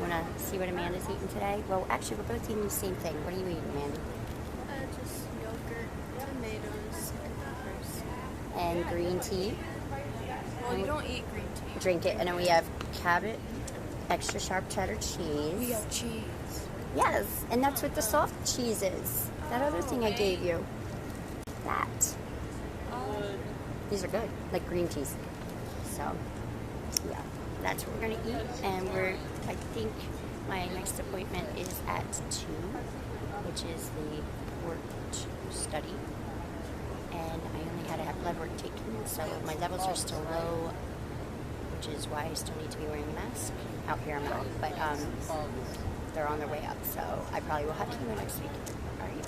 want to see what Amanda's eating today? Well, actually, we're both eating the same thing. What are you eating, Amanda? Just yogurt, tomatoes, and peppers. And green tea. Well, you don't eat green tea. Drink it. And then we have Cabot extra sharp cheddar cheese. We have cheese. Yes, and that's what the soft cheese is. That other thing I gave you. That. These are good, like green teas. So, yeah, that's what we're gonna eat. And I think my next appointment is at 2, which is the port study. And I only had to have blood work taken, so my levels are still low, which is why I still need to be wearing a mask. Out here I'm not, but they're on their way up, so I probably will have chemo next week. All right,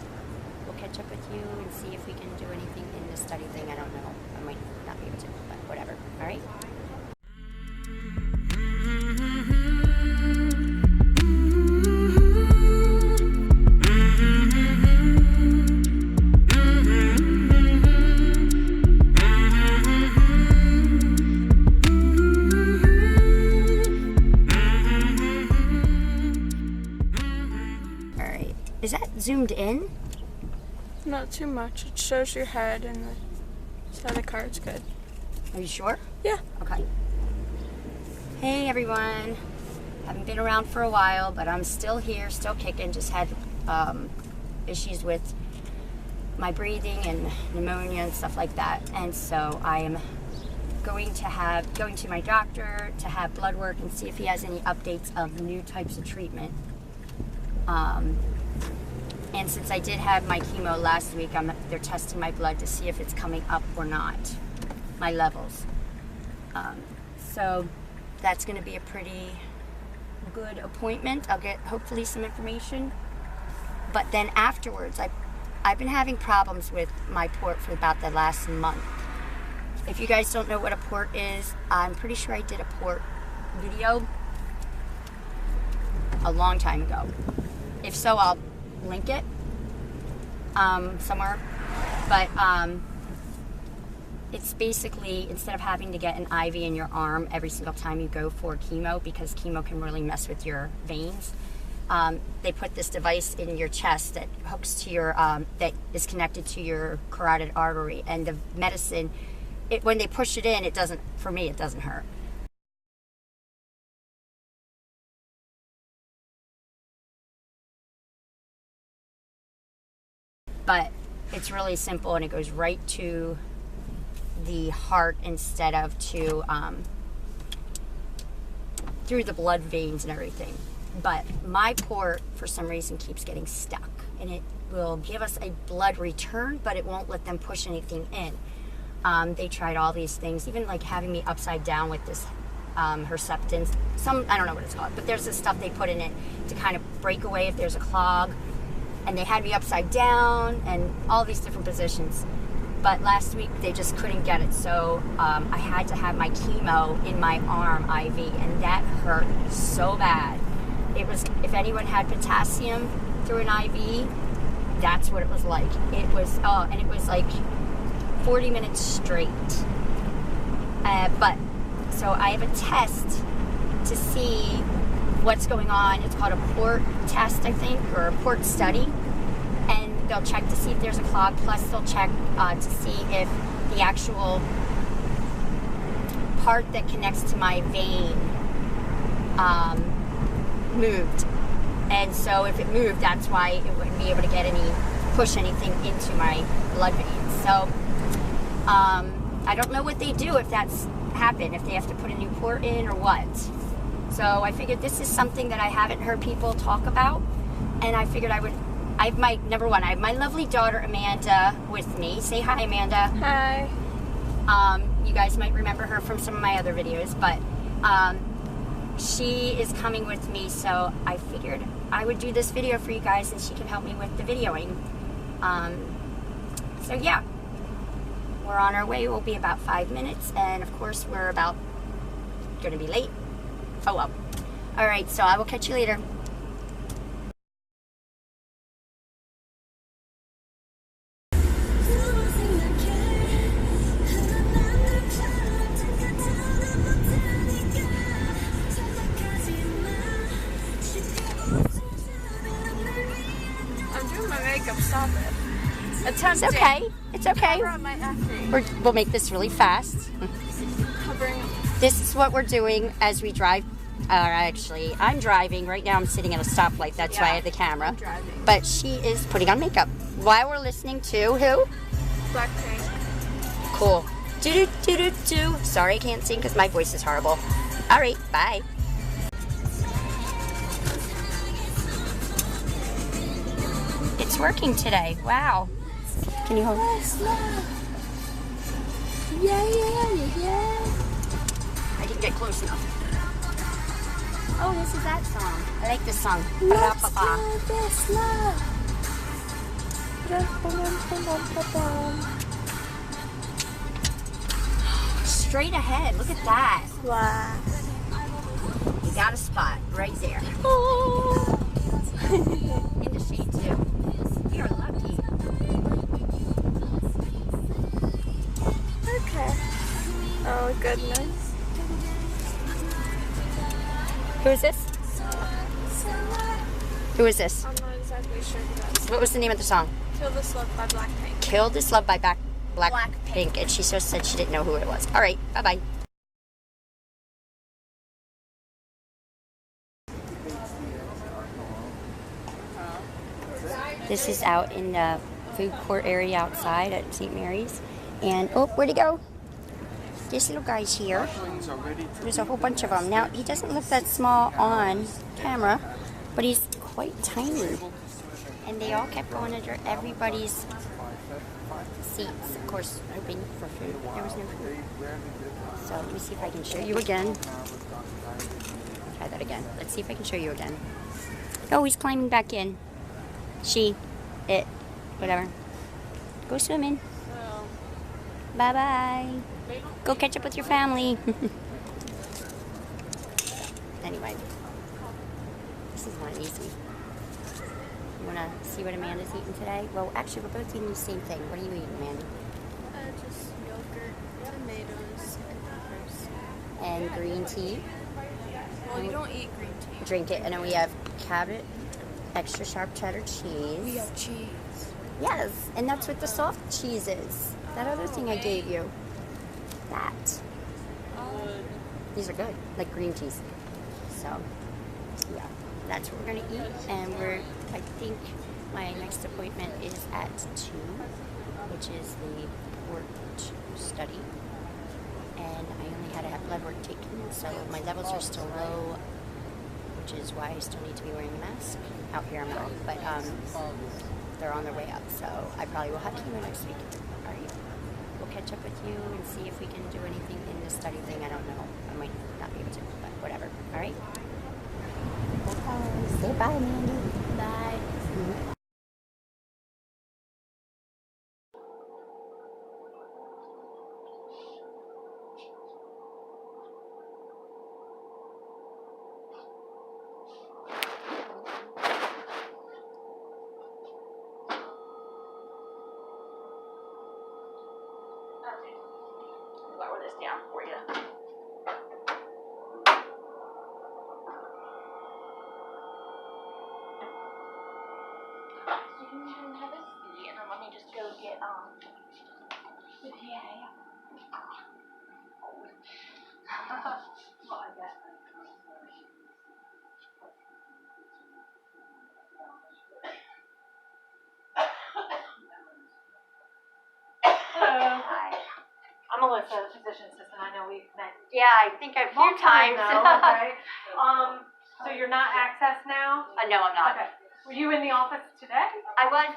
we'll catch up with you and see if we can do anything in the study thing. I don't know. I might not be able to, but whatever. All right. Is that zoomed in? Not too much. It shows your head and the other card's good. Are you sure? Yeah. Okay. Hey everyone. Haven't been around for a while, but I'm still here, still kicking. Just had issues with my breathing and pneumonia and stuff like that. And so I am going to my doctor to have blood work and see if he has any updates of new types of treatment. And since I did have my chemo last week, they're testing my blood to see if it's coming up or not, my levels. So that's going to be a pretty good appointment. I'll get hopefully some information. But then afterwards, I've been having problems with my port for about the last month. If you guys don't know what a port is, I'm pretty sure I did a port video a long time ago. If so, I'll link it somewhere, but it's basically, instead of having to get an IV in your arm every single time you go for chemo, because chemo can really mess with your veins, they put this device in your chest that hooks to your that is connected to your carotid artery, and the medicine, when they push it in, it doesn't hurt. But it's really simple, and it goes right to the heart instead of to through the blood veins and everything. But my port, for some reason, keeps getting stuck, and it will give us a blood return, but it won't let them push anything in. They tried all these things, even like having me upside down with this Herceptin. I don't know what it's called, but there's this stuff they put in it to kind of break away if there's a clog. And they had me upside down and all these different positions. But last week they just couldn't get it, so I had to have my chemo in my arm IV, and that hurt so bad. It was, if anyone had potassium through an IV, that's what it was like. It was, and it was like 40 minutes straight. But, so I have a test to see what's going on. It's called a port test, I think, or a port study, and they'll check to see if there's a clog, plus they'll check to see if the actual part that connects to my vein moved. And so if it moved, that's why it wouldn't be able to push anything into my blood veins. So I don't know what they do if that's happened, if they have to put a new port in or what. So I figured this is something that I haven't heard people talk about, and I figured I have my lovely daughter Amanda with me. Say hi, Amanda. Hi. You guys might remember her from some of my other videos, but she is coming with me, so I figured I would do this video for you guys, and she can help me with the videoing. So yeah, we're on our way. We'll be about 5 minutes, and of course we're about going to be late. Oh well. All right, so I will catch you later. makeup. Stop it. Attempting. It's okay. It's okay. Cover up my acting. We'll make this really fast. Covering. This is what we're doing as we drive. Actually, I'm driving. Right now I'm sitting at a stoplight. That's why I have the camera. I'm driving. But she is putting on makeup while we're listening to who? Blackpink. Cool. Do-do-do-do-do. Sorry I can't sing because my voice is horrible. All right, bye. It's working today. Wow. Can you hold it? Yeah. I didn't get close enough. Oh, this is that song. I like this song. Ba-da-ba-ba. Straight ahead. Look at that. Wow. You got a spot right there. In the shade too. You're lucky. Okay. Oh, goodness. Who is this? Who is this? I'm not exactly sure who that is. What was the name of the song? Kill This Love by Blackpink. Kill This Love by Blackpink. And she just said she didn't know who it was. All right. Bye-bye. This is out in the food court area outside at St. Mary's. And, oh, where'd he go? This little guy's here. There's a whole bunch of them. Now, he doesn't look that small on camera, but he's quite tiny. And they all kept going under everybody's seats, of course, hoping for food. There was no food. So let me see if I can show you again. Try that again. Let's see if I can show you again. Oh, he's climbing back in. She, it, whatever. Go swimming. Bye-bye. Go catch up with your family. Anyway, this is not easy. You want to see what Amanda's eating today? Well, actually, we're both eating the same thing. What are you eating, Amanda? Just yogurt, tomatoes, and peppers. And green tea. Well, you don't eat green tea. Drink it. And then we have cabbage, extra sharp cheddar cheese. We have cheese. Yes, and that's what the soft cheese is. That other thing I gave you. That. These are good, like green teas. So, yeah, that's what we're gonna eat. And I think my next appointment is at 2, which is the port study. And I only had to have blood work taken, so my levels are still low, which is why I still need to be wearing a mask. Out here I'm not, but they're on their way up, so I probably will have chemo next week. All right. We'll catch up with you and see if we can do anything in this study thing. I don't know. I might not be able to, but whatever. All right? Bye. Say bye, Mandy. Bye. Lower this down for you. So you can have a seat, and then let me just go get the PA. Well, I guess. Hello. Hi. I'm Melissa, physician assistant. I know we've met Yeah, I think a few times. okay. So you're not accessed now? No, I'm not. Okay. Were you in the office today? I was,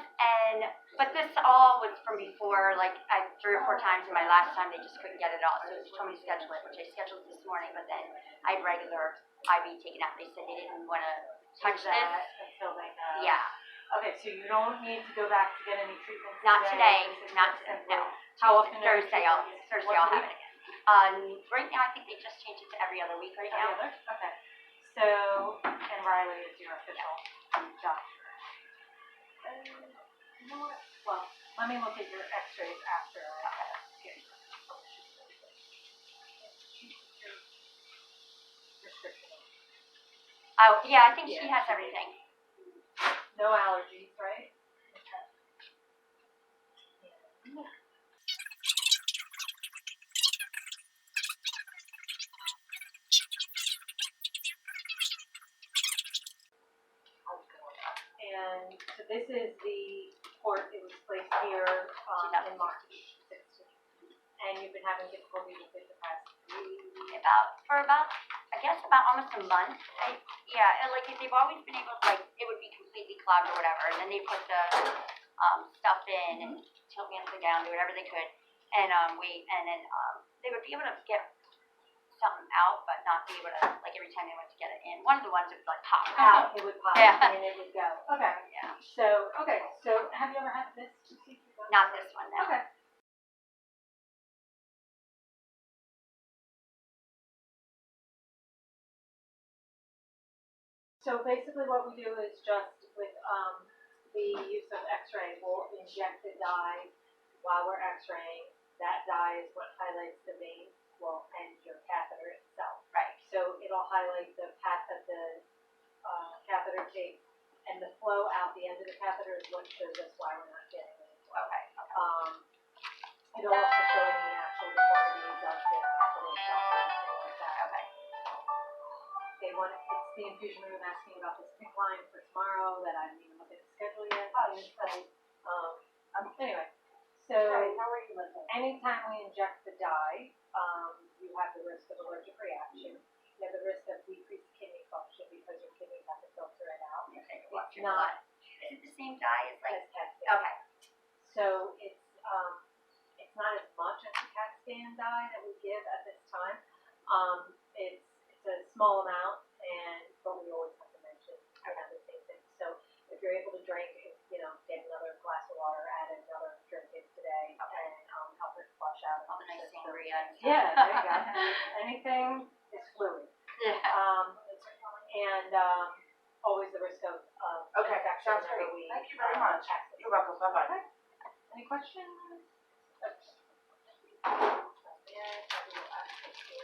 but this all was from before, like 3 or 4 times, and my last time they just couldn't get it all, so they told me to schedule it, which I scheduled this morning, but then I had regular IV taken out. They said they didn't want to touch this. Until they know. Yeah. Okay, so you don't need to go back to get any treatment Not today. This is Not just today. simply- No. How often? Thursday I'll have it again. Right now I think they just changed it to every other week right now. Okay. So, and Riley is your official doctor. You know what? Well, let me look at your x-rays after I get your prescription. Oh, yeah, I think she has everything. No allergies, right? Okay. so this is the port, it was placed here, in March 16th. And you've been having difficulty with it the past About almost a month. They've always been able to, it would be completely clogged or whatever, and then they put the stuff in and tilt me upside down, do whatever they could, and they would be able to get something out, but not be able to, every time they went to get it in. One of the ones would pop out, it would pop, Yeah. and it would go. Okay. Yeah. So have you ever had this procedure done? Not this one, no. Okay. So basically what we do is just with the use of x-ray, we'll inject the dye while we're x-raying. That dye is what highlights the vein, and your catheter itself. Right. So it'll highlight the path that the catheter takes, and the flow out the end of the catheter is what shows us why we're not getting it. Okay. It'll also show any actual deformities of the catheter itself or anything like that. Okay. It's the infusion room asking about this pink line for tomorrow that I didn't even look at the schedule yet. Anyway, so anytime we inject the dye, you have the risk of allergic reaction. You have the risk of decreased kidney function because your kidneys have to filter it out. It's not. Is it the same dye as Okay. So it's not as much as the CAT scan dye that we give at this time. It's a small amount, but we always have to mention the same thing. So if you're able to drink, get another glass of water, add another drink in today, and help it flush out all the nice sangria? Yeah, there you go. Anything is fluid. Yeah. Always the risk of Okay, infection sounds whenever great. we Thank you very much. access. You're welcome. Bye-bye. Okay. Any questions?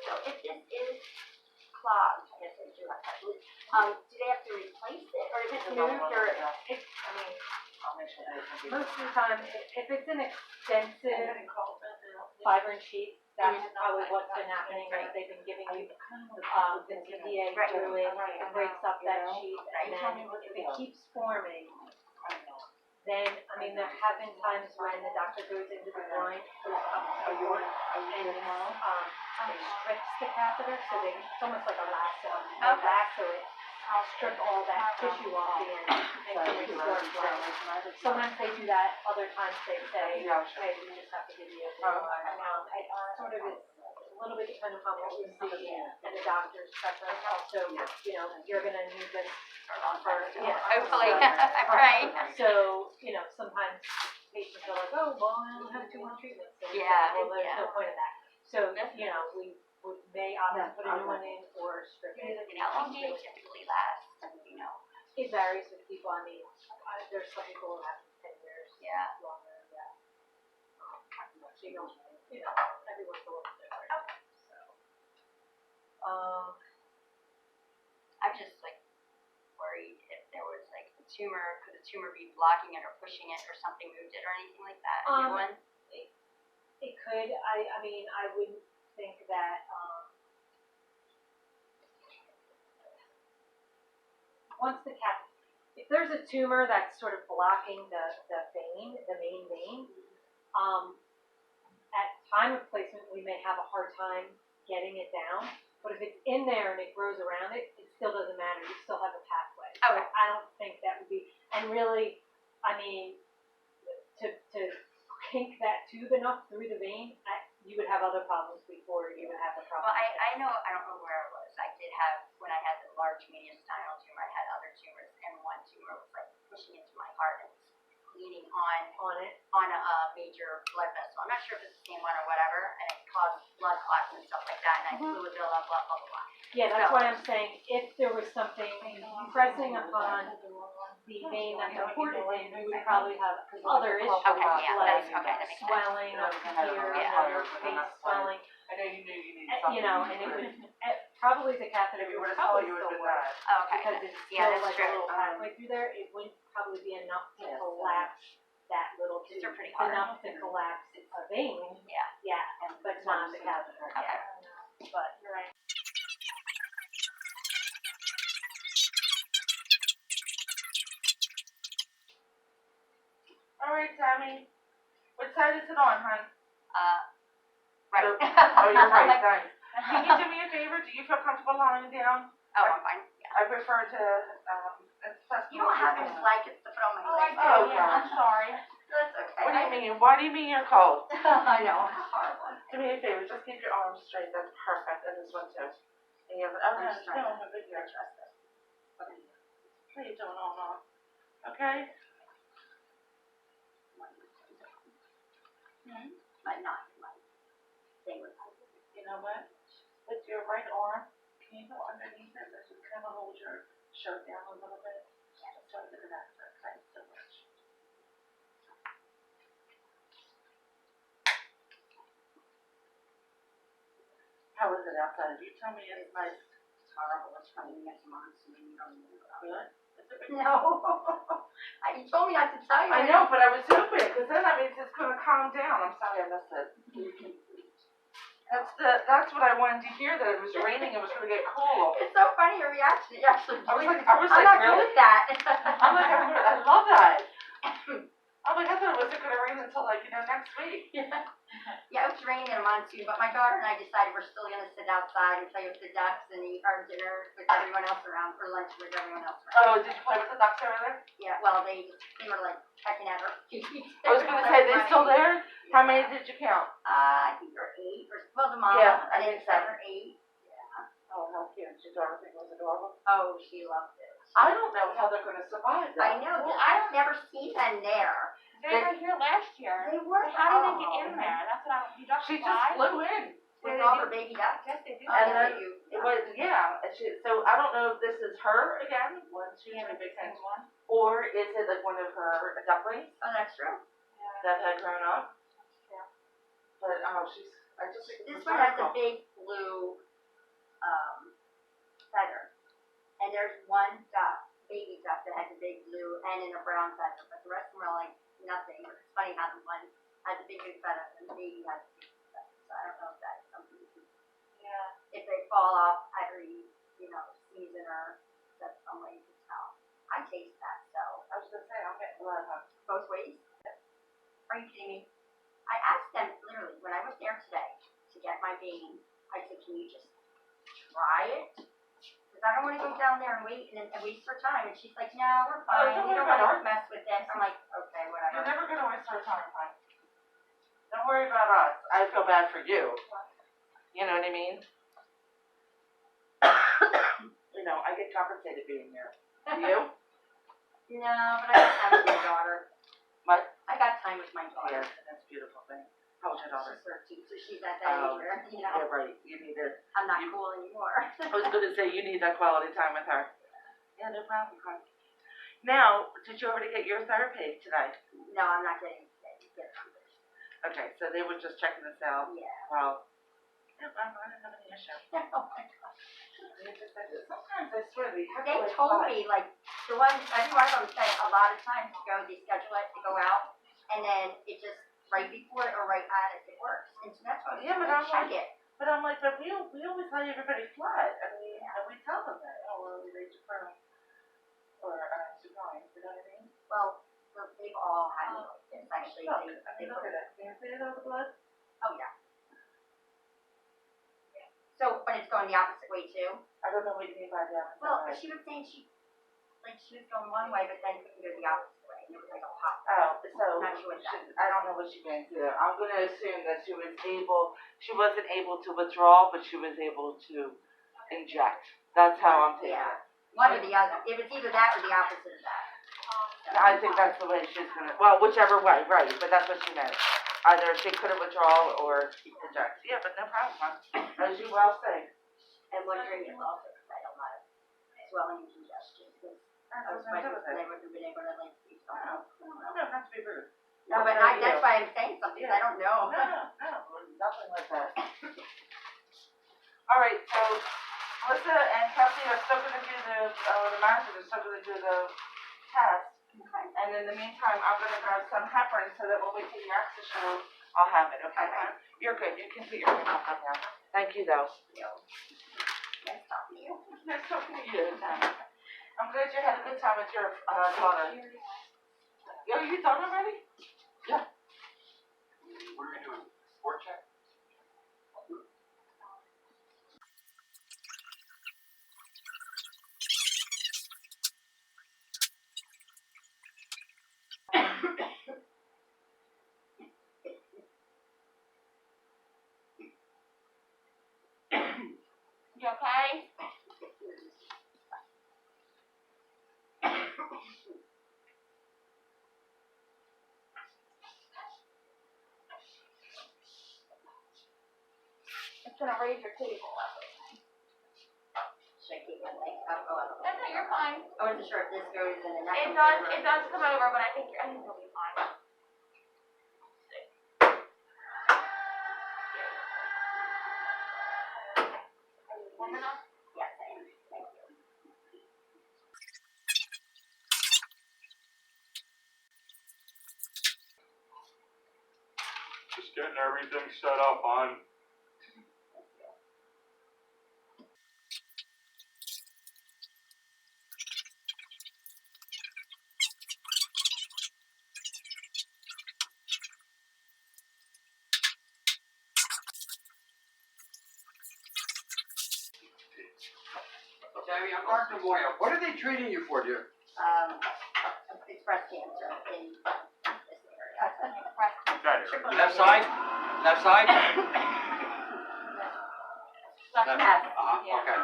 So if this is clogged, I guess I do have that. Do they have to replace it, or if it's moved, or I'll make sure that it's Most of the time, if it's an extensive fibrin sheath, that's probably what's been happening, like they've been giving you, the TDA through it, it breaks up that sheath, and then if it keeps forming, then, there have been times when the doctor goes into the groin, goes up to the groin, and strips the catheter, so it's almost like a lasso. They lasso it, strip all that tissue off the end, and then restore flow. Sometimes they do that, other times they say, hey, we just have to give you a new one. It sort of is a little bit dependent on what we see and the doctor's preference. Also, you're gonna need this hopefully, right? So, sometimes patients are like, oh, well, I only have 2 more treatments. So well, there's no point in that. So, we may opt to put a new one in or strip it. How long do they typically last? It varies with people. There's some people who have 10 years. Yeah. Longer, yeah. So you don't, everyone's a little different. Okay. So, I'm just worried if there was a tumor, could the tumor be blocking it or pushing it or something moved it or anything like that? New one? it could. I wouldn't think that. If there's a tumor that's sort of blocking the main vein, at time of placement we may have a hard time getting it down. But if it's in there and it grows around it, it still doesn't matter. You still have a pathway. Okay. So I don't think that would be. And really, to kink that tube enough through the vein, you would have other problems before you would have a problem. Well, I know, I don't know where it was. I did have, when I had the large mediastinal tumor, I had other tumors, and one tumor was pushing into my heart and was bleeding on a major blood vessel. I'm not sure if it's the same one or whatever, and it caused blood clots and stuff like that, and I fluid buildup, blah, blah, blah, blah. Yeah, that's why I'm saying if there was something pressing upon the vein that the port is in, you would probably have other issues Okay, yeah, like that makes sense. swelling up here, your face swelling. I know you knew you needed And something. it would probably the catheter If you would would have told probably you, it still would work have been Okay. because it's Yeah, still that's like a true. little pathway through there. It wouldn't probably be enough to collapse that little These tube. are pretty It's hard. enough to collapse a vein. Yeah. But not the catheter. Okay. But you're right. Tammy? Which side is it on, hon? Right. Oh, you're right, thanks. Can you do me a favor? Do you feel comfortable lying down? Oh, I'm fine. Yeah. I prefer to, You don't have any blankets to put on my legs. Oh, I'm sorry. That's okay. What do you mean? Why do you mean you're cold? I know. It's horrible. Do me a favor, just keep your arms straight. That's perfect. And this one too. And you have, okay, I'm just trying no, to I'm good here. adjust this. How you doing, Mama? Okay? Might not. Stay with me. You know what? With your right arm, can you go underneath it? Let's just kind of hold your shirt down a little bit. Just so I get an accent. Thanks so much. How is it outside? You tell me it's nice. It's horrible. It's funny. You get some monsoon. You don't even know. Good? Is it big? No. You told me not to tell you. I know, but I was hoping, because then that means it's gonna calm down. I'm sorry I missed it. That's what I wanted to hear, that it was raining, it was gonna get cool. It's so funny your reaction. You actually. I was like, I'm not good really? at that. I'm like, I love that. I'm like, I thought it wasn't gonna rain until like, next week. Yeah, it was raining in a monsoon, but my daughter and I decided we're still gonna sit outside and play with the ducks and eat our dinner with everyone else around, for lunch with everyone else around. Oh, did you play with the ducks over there? Yeah, well, they were like pecking at her feet. I was gonna say, they still there? How many did you count? I think there were 8, well, the mom, Yeah, I I think think so. 7 or 8. Yeah. Oh, how cute. Your daughter think it was adorable? Oh, she loved it. I don't know how they're gonna survive I that. know, I don't never see them there. They were here last year. They were. How did they get in there? That's what I don't, you don't She fly? just flew in. With all her baby ducks. Yes, they do. Oh, And yes, then they do. it was, yeah, and so I don't know if this is her again, 1, 2, 3 big things, or is it like one of her ducklings Oh, that's true. that had grown up? Yeah. But, I just think This it's one has a hysterical. big blue feather. And there's one duck, baby duck, that has a big blue and a brown feather, but the rest of them are like nothing. It's funny how the one has a big feather and the baby has a big feather. So I don't know if that's something to, Yeah. if they fall off every, season or that's some way to tell. I taste that, so I was gonna say, I'm getting blood, huh? both ways. Are you kidding me? I asked them literally when I was there today to get my vein. I said, "Can you just try it? Because I don't want to go down there and wait and waste her time." And she's like, "No, we're fine. don't We worry don't about want to mess with it." I'm like, "Okay, You're whatever." never gonna waste our time, hon. Don't worry about us. I feel bad for you. You know what I mean? I get compensated being here. Do you? No, but I got time with my daughter. What? I got time with my daughter. Yes, that's a beautiful thing. How old's your daughter? She's 13, so she's at that Oh, age where, Yeah, right. You need to. I'm not cool anymore. I was gonna say you need that quality time with her. Yeah, no problem, hon. Now, did you already get your therapy tonight? No, I'm not getting it. Okay, so they were just checking this out. Yeah. Well, yeah, I didn't have any issue. Oh my gosh. Sometimes I swear they have They to told me, like, every one of them said a lot of times to go, they schedule it to go out, and then it just, right before it or right at it, it works. And so that's why Yeah, but I I'm check like- it. But I'm like, but we always let everybody fly. I mean, and we tell them that, we're related to firm or surprise, you know what I mean? Well, they've all had me like this, actually. Look, They look at it. Can you see it all the blood? Oh, yeah. So, but it's going the opposite way too? I don't know what you mean by that. Well, she was saying she was going one way, but then couldn't go the opposite way. And it was like a hot. Oh, so Not sure what that is. I don't know what she meant either. I'm gonna assume that she wasn't able to withdraw, but she was able to inject. That's how I'm taking Yeah. it. One or the other. It was either that or the opposite of that. I think that's the way she's gonna, well, whichever way, right, but that's what she meant. Either she could have withdrawal or inject. Yeah, but no problem, huh? As you well say. And wondering if also because I don't have swelling and congestion. Because I was wondering if they would have been able to like see something. No, not to be rude. No, but that's why I'm saying something. I don't know. No, nothing like that. All right, so Melissa and Kelsey are still gonna do the manager is still gonna do the test. Okay. And in the meantime, I'm gonna grab some heparin so that when we do the extra show, I'll have it, okay? Okay. You're good, you can put your hand up now. Thank you, though. Nice talking to you. Nice talking to you. I'm glad you had a good time with your daughter. Yo, you done already? Yeah. What are we doing? Sport check? You okay? It's gonna raise your table up. Should I keep my leg up? Oh, I don't know. No, you're fine. I wasn't sure if this goes in and that It comes over. does come over, but I think you'll be fine. Are you warm enough? Yes, I am. Thank you. Just getting everything set up on. Tammy, I'm Dr. Moya. What are they treating you for, dear? It's breast cancer in this area. Left side? Left side? Left Left. half. Uh-huh, okay.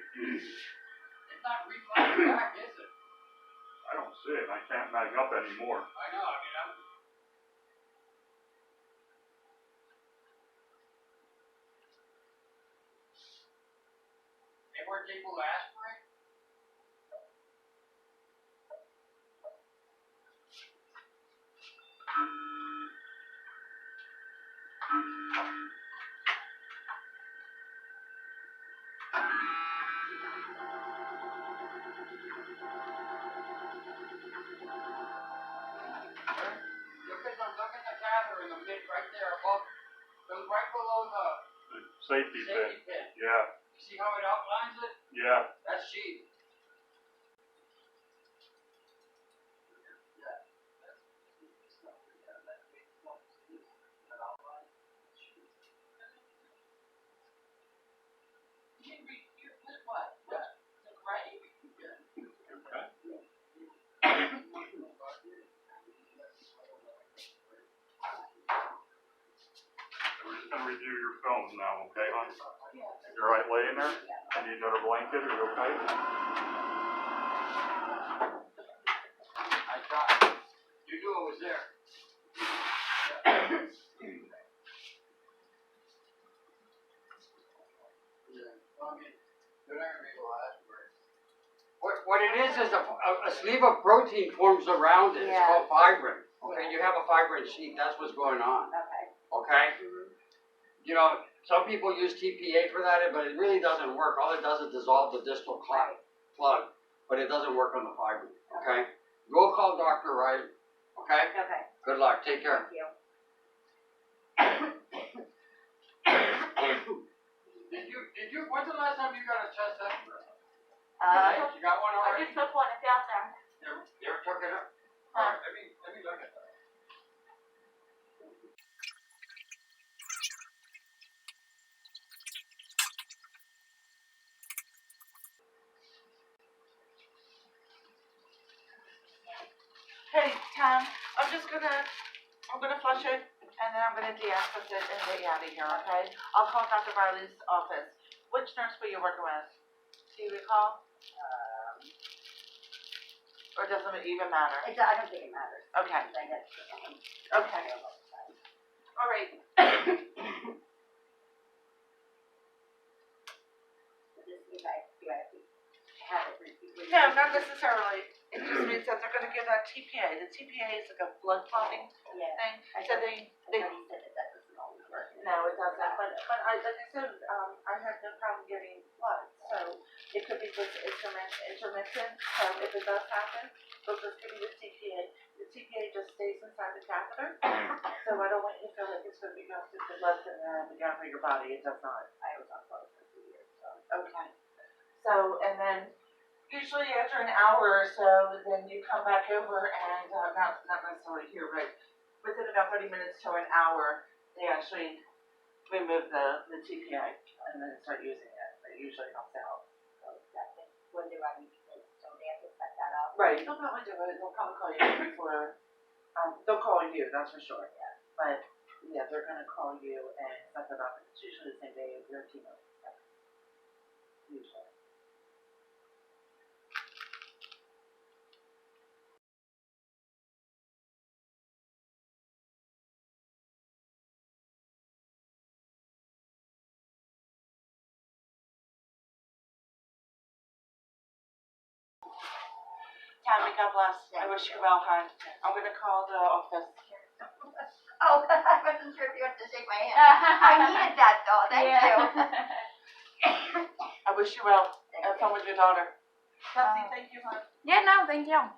It's not reflexing back, is it? I don't see it. I can't mag up anymore. I know, I mean, They weren't able to aspirate? Look at the catheder in the mid, right there above, goes right below the The safety pin. safety pin. Yeah, You see how it outlines it? yeah. That's sheath. We're just gonna review your film now, okay, hon? You all right laying there? You need another blanket? Are you okay? I tried. You knew it was there. What it is a sleeve of protein forms around it. It's Yeah. called fibrin. Okay, you have a fibrin sheath. That's what's going on. Okay. Okay? You know, some people use TPA for that, but it really doesn't work. All it does is dissolve the distal clog, but it doesn't work on the fibrin. Okay? Go call Dr. Wright, okay? Okay, Good luck, take care. thank you. When's the last time you got a chest X-ray? You got one I already? just took one, it's out there. You ever took it up? Alright, let me look at that. Hey, Tom, I'm gonna flush it, and then I'm gonna de-access it and get you out of here, okay? I'll call Dr. Riley's office. Which nurse were you working with? Do you recall? Or doesn't it even matter? I don't think it matters. Okay, okay. All right. No, not necessarily. It just means that they're gonna give that TPA. The TPA is like a blood clotting thing. So they, no, it doesn't. But like I said, I had no problem getting blood. So it could be just intermittent. So if it does happen, they'll just give you the TPA. The TPA just stays inside the catheter. So I don't want you to feel like it's gonna be going through the blood and down through your body. It does not. I was on blood for 2 years. So. Okay. So, and then usually after an hour or so, then you come back over and, not necessarily here, but within about 30 minutes to an hour, they actually remove the TPA and then start using it. It usually helps out. When they're running, so they have to set that up. Right, they'll probably do it, they'll probably call you before, they'll call you, that's for sure. Yeah. But, yeah, they're gonna call you and set that up, it's usually the same day as your chemo. Usually. Tammy, God bless. I wish you well, hon. I'm gonna call the office. Oh, I wasn't sure if you had to shake my hand. I needed that though, thank you. I wish you well. Have fun with your daughter. Kelsey, thank you, hon. Yeah, no, thank you.